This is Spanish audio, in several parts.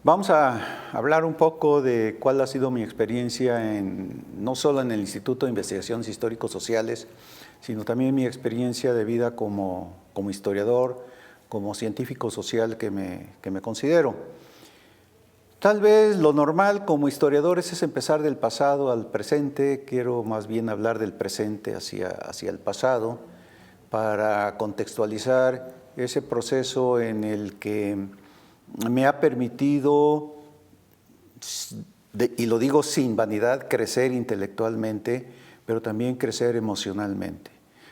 Vamos a hablar un poco de cuál ha sido mi experiencia no solo en el Instituto de Investigaciones Histórico-Sociales, sino también mi experiencia de vida como historiador, como científico social que me considero. Tal vez lo normal como historiadores es empezar del pasado al presente. Quiero más bien hablar del presente hacia el pasado para contextualizar ese proceso en el que me ha permitido, y lo digo sin vanidad, crecer intelectualmente, pero también crecer emocionalmente.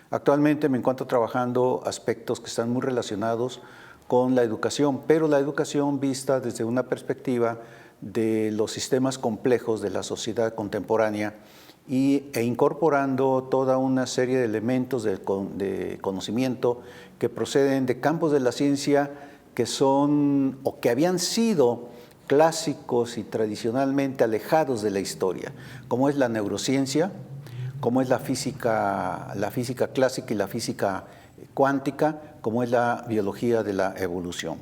Actualmente me encuentro trabajando aspectos que están muy relacionados con la educación, pero la educación vista desde una perspectiva de los sistemas complejos de la sociedad contemporánea e incorporando toda una serie de elementos de conocimiento que proceden de campos de la ciencia que son o que habían sido clásicos y tradicionalmente alejados de la historia, como es la neurociencia, como es la física clásica y la física cuántica, como es la biología de la evolución.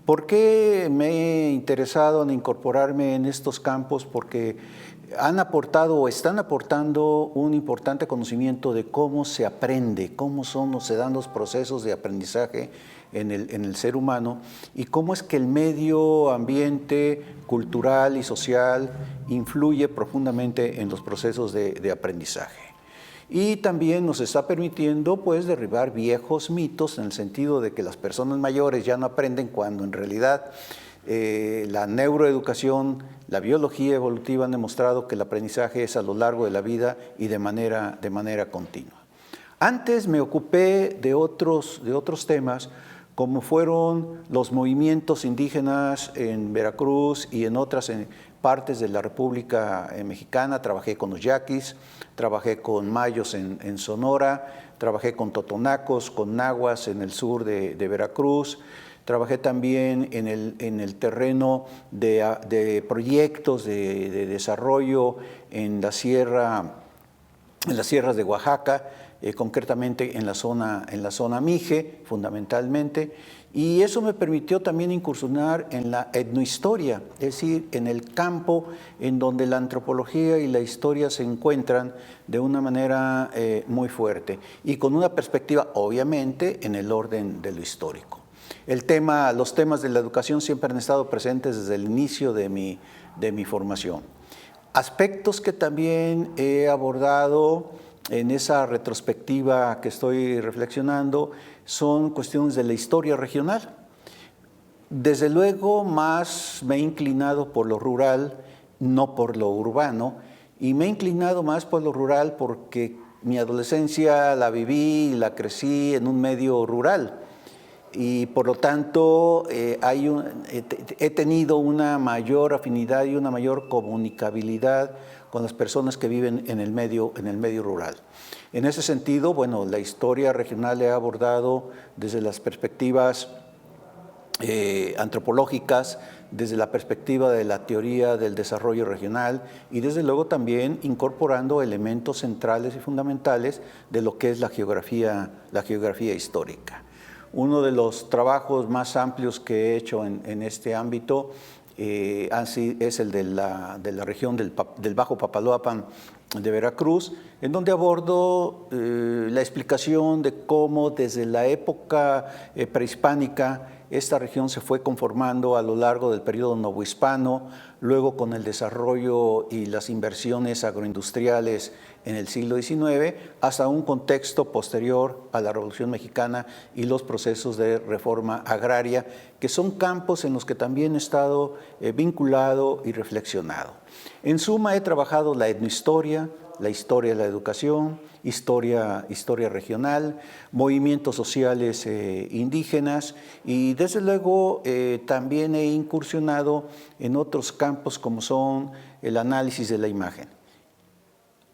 ¿Por qué me he interesado en incorporarme en estos campos? Porque han aportado o están aportando un importante conocimiento de cómo se aprende, cómo se dan los procesos de aprendizaje en el ser humano y cómo es que el medio ambiente cultural y social influye profundamente en los procesos de aprendizaje. Y también nos está permitiendo pues derribar viejos mitos en el sentido de que las personas mayores ya no aprenden cuando en realidad la neuroeducación, la biología evolutiva han demostrado que el aprendizaje es a lo largo de la vida y de manera continua. Antes me ocupé de otros temas como fueron los movimientos indígenas en Veracruz y en otras partes de la República Mexicana. Trabajé con los yaquis, trabajé con mayos en Sonora, trabajé con totonacos, con nahuas en el sur de Veracruz. Trabajé también en el terreno de proyectos de desarrollo en las sierras de Oaxaca, concretamente en la zona Mije, fundamentalmente, y eso me permitió también incursionar en la etnohistoria, es decir, en el campo en donde la antropología y la historia se encuentran de una manera muy fuerte y con una perspectiva, obviamente, en el orden de lo histórico. Los temas de la educación siempre han estado presentes desde el inicio de mi formación. Aspectos que también he abordado en esa retrospectiva que estoy reflexionando son cuestiones de la historia regional. Desde luego más me he inclinado por lo rural, no por lo urbano, y me he inclinado más por lo rural porque mi adolescencia la viví y la crecí en un medio rural. Y por lo tanto he tenido una mayor afinidad y una mayor comunicabilidad con las personas que viven en el medio rural. En ese sentido, bueno, la historia regional he abordado desde las perspectivas antropológicas, desde la perspectiva de la teoría del desarrollo regional y desde luego también incorporando elementos centrales y fundamentales de lo que es la geografía histórica. Uno de los trabajos más amplios que he hecho en este ámbito es el de la región del Bajo Papaloapan de Veracruz, en donde abordo la explicación de cómo desde la época prehispánica esta región se fue conformando a lo largo del periodo novohispano, luego con el desarrollo y las inversiones agroindustriales en el siglo XIX, hasta un contexto posterior a la Revolución Mexicana y los procesos de reforma agraria, que son campos en los que también he estado vinculado y reflexionado. En suma, he trabajado la etnohistoria, la historia de la educación, historia regional, movimientos sociales indígenas y desde luego también he incursionado en otros campos como son el análisis de la imagen.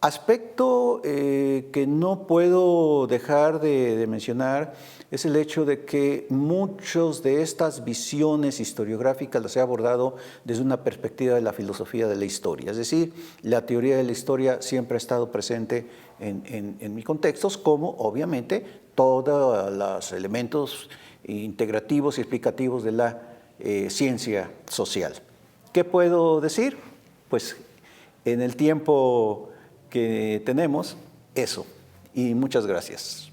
Aspecto que no puedo dejar de mencionar es el hecho de que muchas de estas visiones historiográficas las he abordado desde una perspectiva de la filosofía de la historia. Es decir, la teoría de la historia siempre ha estado presente en mis contextos, como obviamente todos los elementos integrativos y explicativos de la ciencia social. ¿Qué puedo decir? Pues en el tiempo que tenemos, eso. Y muchas gracias.